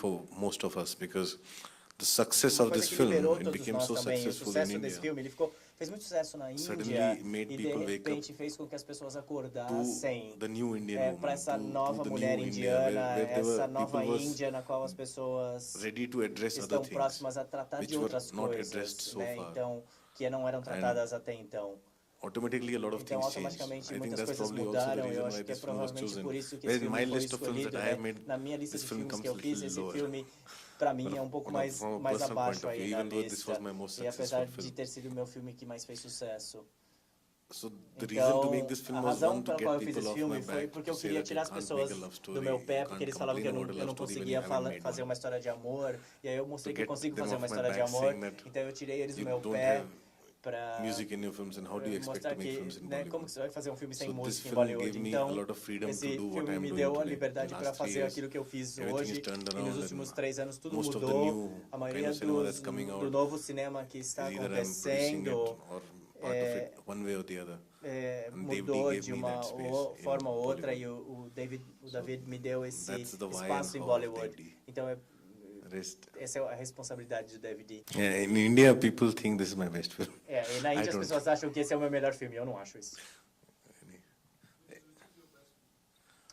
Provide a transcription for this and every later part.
for most of us, because the success of this film, it became so successful in India. Fez muito sucesso na Índia Suddenly made e de people wake repente up fez com que as pessoas acordassem the new Indian para essa woman, nova the mulher new indiana, India, where essa nova people was Índia na qual as pessoas ready to address estão other próximas things, a tratar which de outras were not addressed coisas, so né? far. Então, que não eram tratadas até então. Automatically a lot of Então, things changed. automaticamente, I think muitas that's coisas probably also the mudaram. Eu reason acho why que é this film was provavelmente chosen. por isso que Whereas esse in filme my foi list of films escolhido, that I have né? made, Na minha lista this de film filmes comes que eu a fiz, little esse lower. filme, para mim, é um pouco mais From a mais personal abaixo point of aí view, na even though this lista. was my most E apesar successful de film. ter sido o meu filme que mais fez sucesso. So the reason to make Então, this film a was razão one to pela qual get eu fiz people esse off my filme foi back, porque to eu say queria that tirar you as can't pessoas make a love story, do meu pé, you porque can't eles falavam que complain about a eu não love story when conseguia you haven't made fazer one. uma história de amor. E aí eu mostrei que eu get consigo them fazer off uma my história de back amor. saying that Então eu tirei eles do you meu don't pé have para music in your films, and how do you expect mostrar to make que, films in né, como Bollywood? que você vai fazer um filme sem So this música em film Bollywood? gave me Então, a lot of freedom to esse do what filme I'm me doing deu a today. liberdade The para last 3 fazer years, aquilo que eu fiz everything is hoje. turned E nos around, últimos and 3 anos tudo most of the mudou. new A maioria kind of cinema that's coming do out novo cinema que está is either I'm producing it acontecendo or part of it, one way or the other. And David mudou gave de me uma that space forma in ou outra, Bollywood. e o David me deu esse That's the why espaço and em how of Bollywood. David. Então Rest. essa é a responsabilidade do David. Yeah, in India, people think this is my best film. E na Índia as pessoas acham que esse é o meu melhor filme. Eu não acho isso.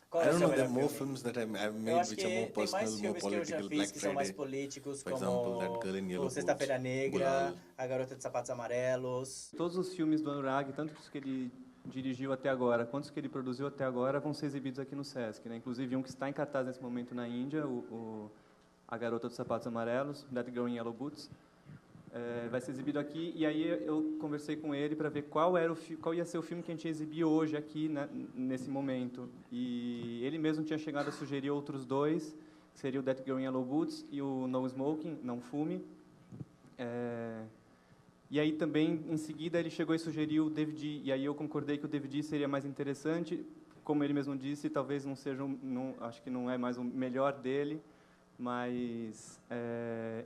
Qual I é o don't seu know, there melhor are more filme? films that I've Eu made acho which are que more tem mais personal, more filmes que eu já political. fiz Black que são mais Friday, políticos, for example, That Girl in como Yellow o Sexta-feira Boots, Negra, Gulal. A Garota de Sapatos Amarelos. Todos os filmes do Anurag, tanto os que ele dirigiu até agora, quanto os que ele produziu até agora, vão ser exibidos aqui no Sesc, né? Inclusive um que está em cartaz nesse momento na Índia, A Garota dos Sapatos Amarelos, That Girl in Yellow Boots, vai ser exibido aqui. E aí eu conversei com ele para ver qual ia ser o filme que a gente ia exibir hoje aqui, né, nesse momento. E ele mesmo tinha chegado a sugerir outros dois, que seria o That Girl in Yellow Boots e o No Smoking, Não Fume. E aí também, em seguida, ele chegou e sugeriu o DVD, e aí eu concordei que o DVD seria mais interessante. Como ele mesmo disse, talvez não seja, acho que não é mais o melhor dele, mas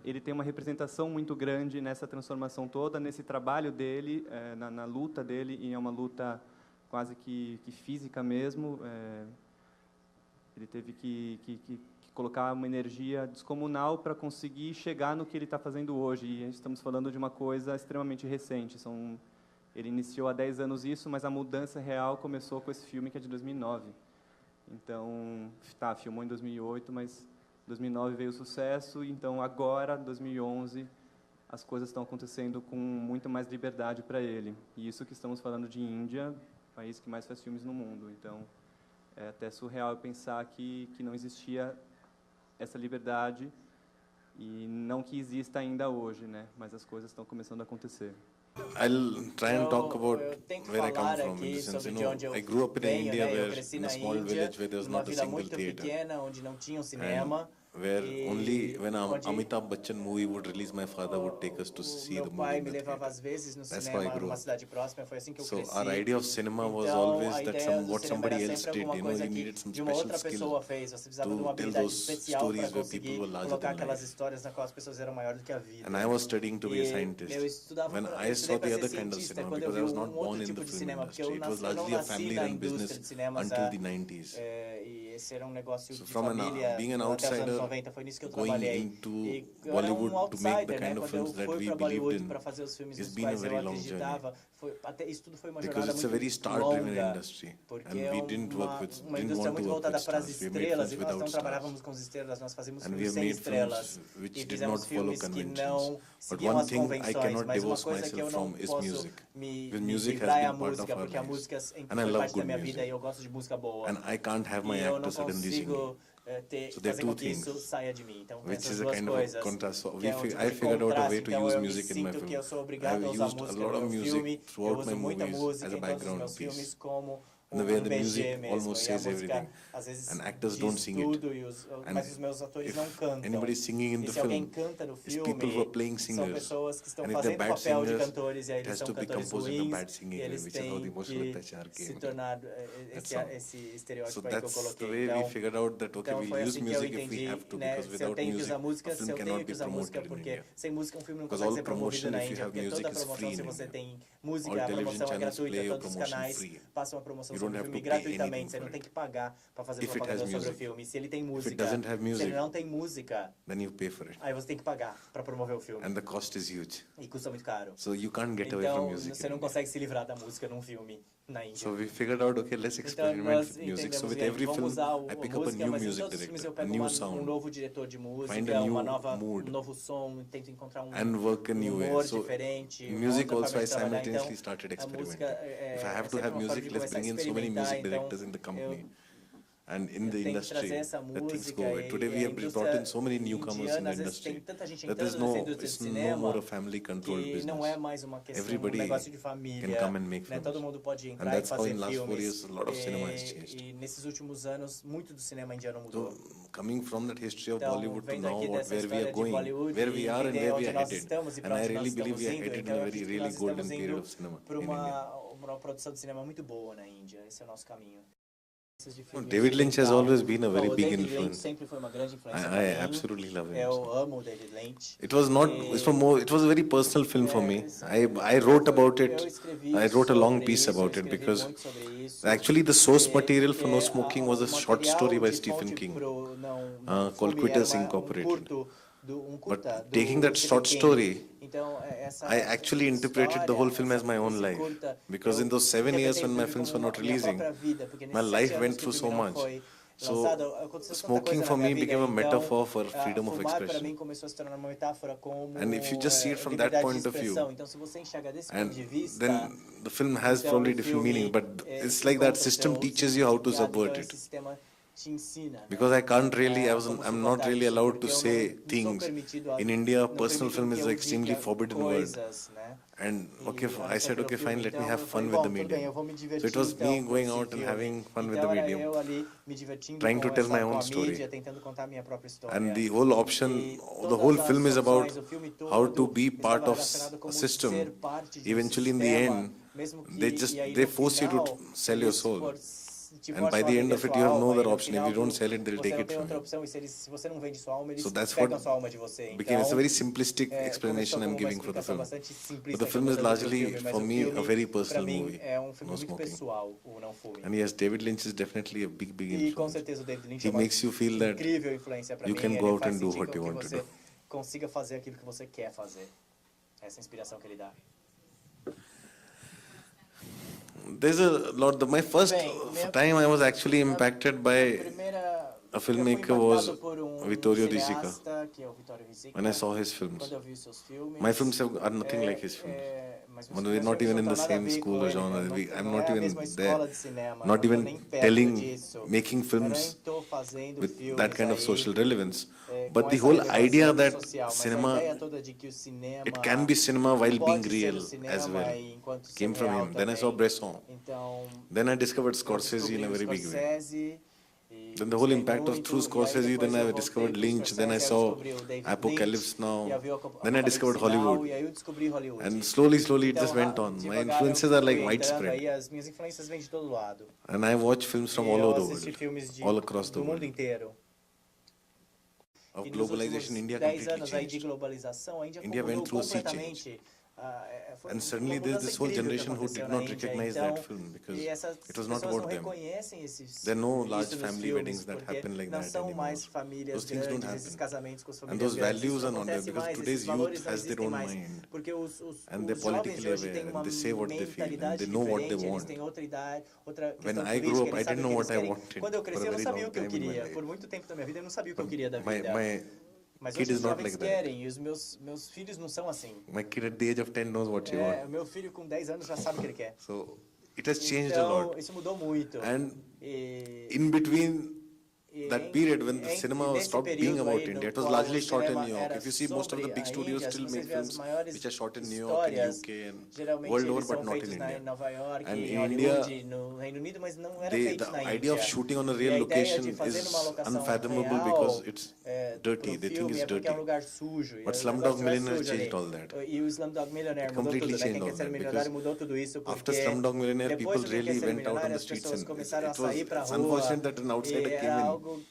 ele tem uma representação muito grande nessa transformação toda, nesse trabalho dele, na luta dele, e é uma luta quase que física mesmo. Ele teve que colocar uma energia descomunal para conseguir chegar no que ele está fazendo hoje. E estamos falando de uma coisa extremamente recente. Ele iniciou há 10 anos isso, mas a mudança real começou com esse filme que é de 2009. Então, filmou em 2008, mas 2009 veio o sucesso. Então, agora, 2011, as coisas estão acontecendo com muito mais liberdade para ele. E isso que estamos falando de Índia, país que mais faz filmes no mundo. Então, é até surreal pensar que não existia essa liberdade, e não que exista ainda hoje, né? Mas as coisas estão começando a acontecer. I'll try and talk about where I come from. In the sense, I grew up in India, where in a small village where there was not a single theater. Onde não tinha cinema. Where only when Amitabh Bachchan movie would release, my father would take us to see the movie. Meu pai in me the levava theater. às vezes no That's cinema how I grew numa up. cidade próxima. Foi assim que eu So cresci. our idea of cinema was Então, always a that ideia do what cinema somebody era else sempre did. alguma coisa You needed some que uma special outra pessoa skill fez. Você precisava de to uma tell habilidade those especial para stories where people conseguir were larger colocar than aquelas life. histórias na qual as pessoas eram maiores do que a vida. And I was studying to be a Eu scientist. estudava When para I saw ser the other kind of cientista cinema, quando eu because vi I was not outro born in tipo the de film cinema, porque industry. It was eu não largely a nasci family na run indústria business de cinemas until the 90s. E esse era um negócio So de from família being an até os anos outsider, 90, foi nisso que eu going trabalhei. into E eu era Bollywood to make the outsider, né? kind of Quando eu films that fui we para believed Bollywood in, para fazer os filmes it's nos been a quais eu very long acreditava, isso tudo foi uma because jornada it's a very muito star-driven longa, industry, porque and é we didn't uma didn't want indústria to muito work voltada with para as stars. We made estrelas, films e nós não without trabalhávamos stars. com as estrelas, nós fazíamos And we filmes have sem made estrelas. films which E did fizemos not follow filmes que conventions. não But seguiam one as thing I convenções, cannot mas uma divorce coisa que eu myself não from is posso music. me Because music has livrar é a been part música, of our porque a lives. música sempre And I foi love parte da good minha vida music. e eu gosto de música boa. And I can't have my E eu não actor suddenly singing, consigo So there are fazer two com que isso things, saia de mim. Então, which essas is a duas kind of a coisas, contrast. So que é um tipo I de figured out a way contraste. to Então, use eu me music in my sinto que film. eu sou obrigado I've a usar used a música lot no of meu music filme. Eu throughout uso my muita movies música as a em todos os background meus piece. filmes como And the way the BG music mesmo. almost E a says música, everything. às vezes, And actors diz don't sing it. tudo, mas os meus atores If não cantam. anybody's singing in E the se alguém film, canta no it's filme, people who are playing são singers. pessoas que estão And if they're fazendo bad papel de singers, cantores, e aí it eles has são to be cantores composed in a ruins, bad singing e way, eles which is how the têm emotional que touch came. se tornar That's all. esse estereótipo So aí que eu that's the coloquei. way we figured out that, okay, Então we'll foi use assim que eu music if we entendi, have to, né? because Se eu without tenho que music, usar música, a film se eu tenho cannot que be usar música, promoted in porque India. sem música um filme não Because consegue all ser promovido promotion, na if you Índia, have porque music, toda a is promoção, free se in você India. tem música, All a television promoção é channels gratuita, play your todos os promotion canais free. passam a promoção You don't have filme to pay gratuitamente, anything você não for tem it. que pagar para fazer If it propaganda has sobre o music. filme. Se ele tem If it música, doesn't have se music, ele não tem música, then you pay for it. aí você tem que pagar para promover o filme. And the cost is huge. E custa muito caro. So you can't get away from Então, music. você não consegue se livrar da música num filme na Índia. So we figured out, okay, let's Então, experiment nós with music. So entendemos, with every vamos film, usar I a pick up a música, new mas em music todos os filmes eu director, a pego new um sound, novo diretor de música, find a new um mood, novo som, tento encontrar and work a new way. humor So diferente, music outra also forma I de trabalhar. simultaneously Então, started a música experimenting. If I have to sempre have uma forma music, de let's começar a bring in so many experimentar. music Então, directors in the company. And in the eu tenho que industry, trazer essa the things música go away. Today we have brought in so many newcomers in indiana, the às vezes tem industry tanta gente that there's entrando nessa no, indústria de it's no cinema more a family controlled que não é business. mais uma questão, Everybody negócio de família, can come and make né? films. Todo mundo pode And entrar e that's how fazer in last 4 filmes. years a lot of cinema has changed. E nesses últimos anos, muito do cinema indiano mudou. So coming from that history of Então, Bollywood to vendo now aqui dessa where we história are de going, Bollywood where we e are and entender where we onde are nós headed. estamos e And para I onde really nós believe we are estamos indo. headed in Então, a eu very acredito que really nós golden estamos period indo of cinema para in India. uma produção de cinema muito boa na Índia. Esse é o nosso caminho. David Lynch has always been a very O big David Lynch influence. sempre foi uma grande influência I para mim. absolutely love him. Eu amo o David Lynch. It was not. It was a very personal film for me. I wrote about it. I wrote a long piece about it because actually the source material for No Smoking was a short story by Stephen King called Quitters Incorporated. But taking that short story, I actually interpreted the whole film as my own life. Because in those 7 years when my films were not releasing, my life went through so much. So, smoking for me became a metaphor for freedom of expression. And if you just see it from that point of view, and then the film has probably different meaning, but it's like that system teaches you how to subvert it. Because I can't really, I'm not really allowed to say things. In India, personal film is an extremely forbidden word. And okay, I said, okay, fine, let me have fun with the medium. So it was me going out and having fun with the medium, trying to tell my own story. And the whole option, the whole film is about how to be part of a system. Eventually, in the end, they force you to sell your soul. And by the end of it, you have no other option. If you don't sell it, they'll take it from you. So that's what became. It's a very simplistic explanation I'm giving for the film. But the film is largely, for me, a very personal movie. No Smoking. And yes, David Lynch is definitely a big, big influence. He makes you feel that you can go out and do what you want to do. Consiga fazer aquilo que você quer fazer. Essa inspiração que ele dá. There's a lot. My first time I was actually impacted by a filmmaker was Vittorio De Sica. When I saw his films, my films are nothing like his films. We're not even in the same school or genre. I'm not even there. Not even making films with that kind of social relevance. But the whole idea that cinema, it can be cinema while being real as well, came from him. Then I saw Bresson. Then I discovered Scorsese in a very big way. Then the whole impact of through Scorsese, then I discovered Lynch, then I saw Apocalypse Now, then I discovered Hollywood. And slowly it just went on. My influences are like widespread. And I watch films from all over the world, all across the world. Of globalization, India completely changed. India went through a sea change. And suddenly there's this whole generation who did not recognize that film because it was not about them. There are no large family weddings that happen like that anymore. Those things don't happen. And those values are not there because today's youth has their own mind. And they're politically aware and they say what they feel and they know what they want. When I grew up, I didn't know what I wanted for a very long time in my life. My kid is not like that. E os meus filhos não são assim. My kid at the age of 10 knows what he wants. Meu filho com 10 anos já sabe o que ele quer. So it has changed a lot. Isso mudou muito. And in between that period when the cinema stopped being about India, it was largely shot in New York. If you see, most of the big studios still make films which are shot in New York, in UK, and world over, but not in India. And in India, the idea of shooting on a real location is unfathomable because it's dirty. They think it's dirty. But Slumdog Millionaire changed all that. It completely changed all that because after Slumdog Millionaire, people really went out on the streets and it's unfortunate that an outsider came in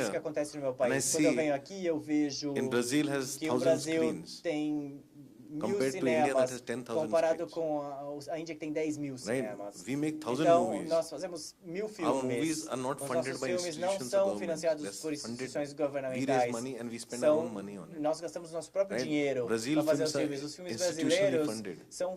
isso here, que acontece no meu and I país. Quando eu see venho aqui, eu vejo in Brazil has que o 1,000 Brasil screens. tem 1.000 Compared to India that cinemas, has 10,000 comparado screens. com a Índia que tem 10.000 Right? cinemas. We make 1,000 Então, movies. nós fazemos 1.000 Our filmes. movies are not Os funded nossos by filmes não institutions of são government. financiados That's por funded. instituições We governamentais. raise money and we spend our own money on it. Nós gastamos nosso próprio Right? dinheiro Brazil para fazer os films are filmes. Os filmes institutionally brasileiros funded. são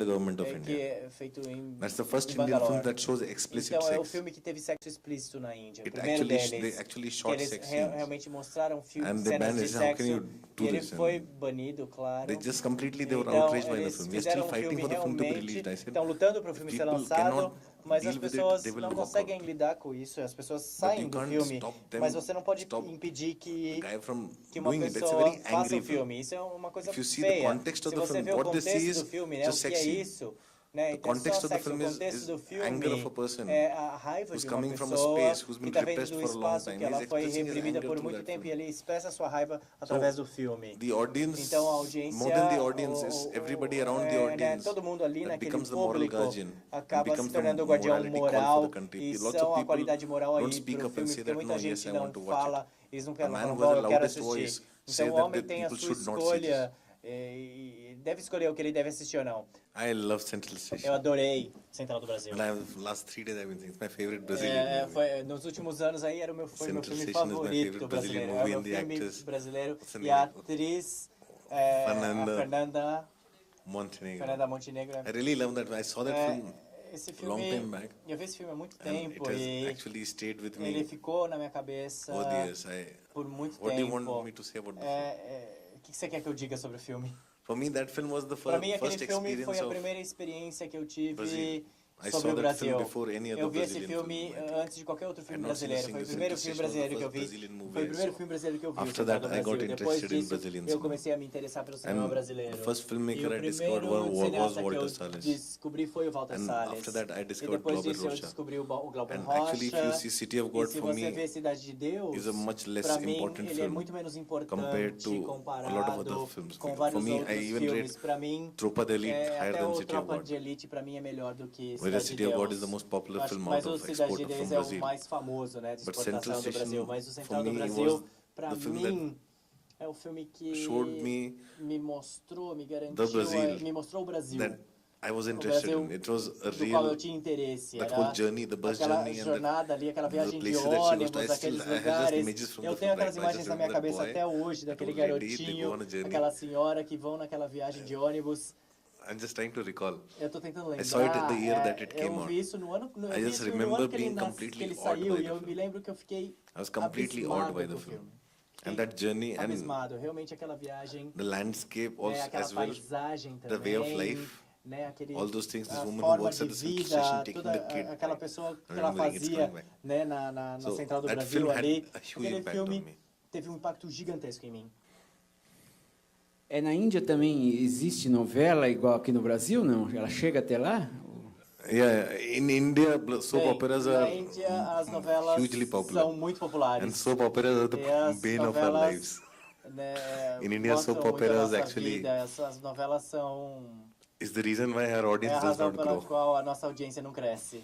the government of que India. é feito em That's the first em Indian Bangalore. film that shows explicit Então, é o sex. filme que teve sexo explícito na Índia. O It primeiro actually, deles, they actually que shot eles sex scenes. realmente mostraram And they cenas banned de it. How can you sexo. do E ele this? foi And banido, claro. they just completely, they were Então, outraged by the eles film. We're fizeram still fighting filme for the film to be realmente, released. I said, estão lutando para o if filme ser people lançado, cannot mas deal as with it, pessoas they will não walk conseguem out. lidar com isso, as pessoas But saem you do can't filme, stop them, mas você não pode stop impedir the guy from que uma doing it. It's a pessoa very faça angry o film. filme. Isso é uma coisa If you see the feia. context Se of the você film, vê o what they see contexto is do filme, né, o just que é sex scene. isso? Né? The Então, context só of the sexo, film o is contexto do filme anger of a person é a raiva who's de uma coming from a pessoa space, who's que been está vindo repressed do for a long espaço time. que ela He's foi expressing his reprimida anger por through muito that tempo e film. ele expressa a sua raiva através do filme. The audience, Então a audiência, more than the audience, is everybody around the né, audience todo mundo ali that naquele becomes the moral público guardian and acaba se becomes the tornando o guardião morality call for moral the country. e Lots são of a qualidade moral people don't aí speak pro up and filme, say porque that muita no, yes, gente I não want to watch it. fala, eles não A falam, man who has bom, the eu quero loudest assistir. voice Então say o that homem the tem a people sua should not see this. escolha e deve escolher o que ele deve assistir ou não. I love Central Eu Station. adorei Central do Brasil. And last 3 days I've been saying it's my favorite Brazilian movie. Nos últimos anos aí foi meu Central filme Station is my favorito favorite Brazilian brasileiro. É o movie meu and the filme actress. brasileiro What's her e a name? atriz Fernanda a Montenegro. Fernanda Montenegro. I really love that. I saw that film Esse long filme, time back. eu vi esse filme há muito And it tempo has e actually stayed with ele me ficou na minha cabeça over the years. por muito What do you tempo. want me to say about the film? O que você quer que eu diga sobre o filme? For me, that film was the Para mim, aquele first filme foi experience a of primeira experiência que eu tive Brazil. I sobre saw o that film Brasil. before any other Eu vi esse Brazilian filme film, I think. antes de qualquer outro filme I'd not seen a brasileiro. Foi o single primeiro Central filme Station, brasileiro que eu was the vi. first Brazilian movie Foi o I primeiro saw. filme brasileiro que eu vi. After o Central that, do I got Brasil. Depois interested in disso, Brazilian eu cinema. comecei a me interessar pelo cinema And brasileiro. the first filmmaker E o I discovered primeiro was cineasta que Walter eu Salles. descobri foi o Walter And Salles. after that, I E discovered depois Glauber disso, eu Rocha. descobri o Glauber And Rocha. actually, if you see City of E God, se for você me, vê Cidade de Deus, is a much less para mim, important ele é film muito menos compared importante to a lot of comparado other films. com For vários me, I outros even filmes. rate Para mim, Tropa de Elite higher até than o City of Tropa God. de Elite para mim é melhor do que Whereas Cidade de City of God Deus. is the most popular film Mas out o of Cidade de export Deus from é o Brazil. mais famoso, né, de But Central exportação do Station, Brasil. Mas o for Central do me, Brasil, was para the film mim, é o filme que showed me me mostrou, me the garantiu, Brazil me mostrou o Brasil. that I was O interested Brasil in. It was a do qual eu real, tinha interesse. that Era whole journey, the bus aquela journey and jornada ali, aquela the viagem de places that she goes to. ônibus, aqueles I have just lugares. images from Eu the tenho film. aquelas I imagens just na minha remember that cabeça boy até hoje, daquele that was ready, they garotinho, go on a journey. aquela senhora que vão naquela viagem de ônibus. I'm just trying to recall. Eu tô tentando lembrar. I saw it in the year that it came eu out. vi isso no ano, eu I vi just isso no remember ano que ele, being que completely ele awed saiu by e the eu film. me lembro que eu fiquei I was completely awed by abismado the com o film. filme. And that journey and Abismado, realmente aquela viagem, the landscape né, also aquela as well, paisagem the também, way of life, né, aquele, all those things. This a woman who forma works de at the Central vida, Station taking toda the kid. aquela pessoa que I'm ela remembering it's fazia, coming back. né, na So Central do that Brasil film had ali. a huge Aquele impact on filme me. teve um impacto gigantesco em mim. Na Índia também existe novela igual aqui no Brasil, não? Ela chega até lá? Yeah, in India, soap Bem, operas na are Índia, as novelas hugely popular. são muito populares. And soap operas are the E as bane of our novelas, lives. né, In India, mostram soap muito a operas nossa actually vida. Essas novelas são Is the reason why our a audience does razão not pela grow. qual a nossa audiência não cresce.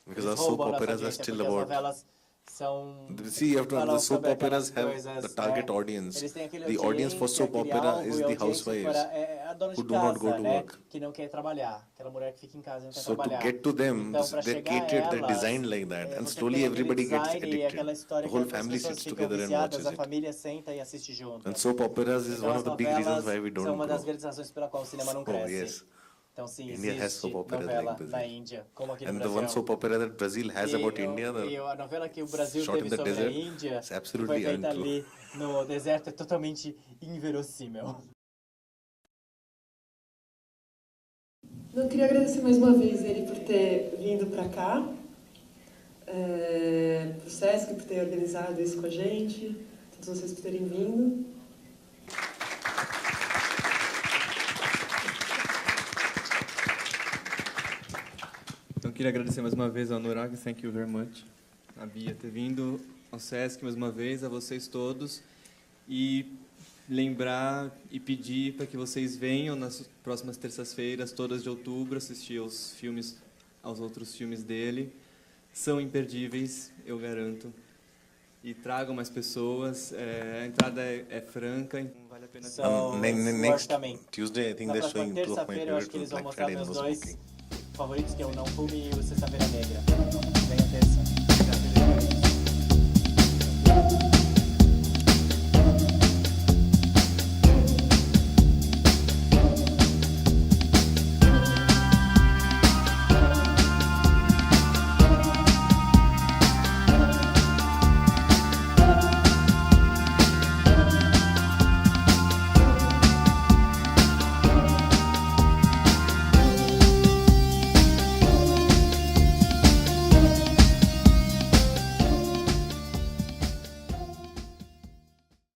Because Eles our soap roubam a nossa operas are audiência, still porque as about. novelas são See, you have to falam the soap sobre operas aquelas have coisas, the target né? audience. Eles têm aquele The audience for soap aquele opera alvo is e a the audiência housewives é a dona de who do not go casa, to né? work. Que não quer trabalhar. Aquela mulher que fica em casa e não quer So to trabalhar. get to them, Então, pra they're chegar a catered, they're elas, designed like that, and você slowly tem aquele everybody gets design e aquela addicted. história The whole que as family pessoas sits ficam together and viciadas, watches a it. família senta e assiste junto. And soap operas is Então, one as of the big reasons novelas why we são don't uma das grow. grandes razões pela qual o cinema não Oh, cresce. yes. Então, sim, India has existe soap operas novela like Brazil. na Índia, como aqui no And the Brasil. one soap opera that Brazil has about India, E a novela que o Brasil shot in teve the sobre a desert, Índia, it's que absolutely foi feita untrue. ali no deserto, é totalmente inverossímil. Eu queria agradecer mais uma vez ele por ter vindo para cá, pro Sesc por ter organizado isso com a gente, todos vocês por terem vindo. Então, queria agradecer mais uma vez ao Anurag, thank you very much, a Bia ter vindo ao Sesc mais uma vez, a vocês todos, e lembrar e pedir para que vocês venham nas próximas terças-feiras, todas de outubro, assistir aos outros filmes dele. São imperdíveis, eu garanto. E tragam mais pessoas, a entrada é franca, então vale a pena ter. Next Tuesday, I think Na they're próxima showing two of my terça-feira, eu acho que eles favorites, vão Black mostrar Friday and meus No dois Smoking. favoritos, que é o Não Fume e o Sexta-feira Negra. Venha terça.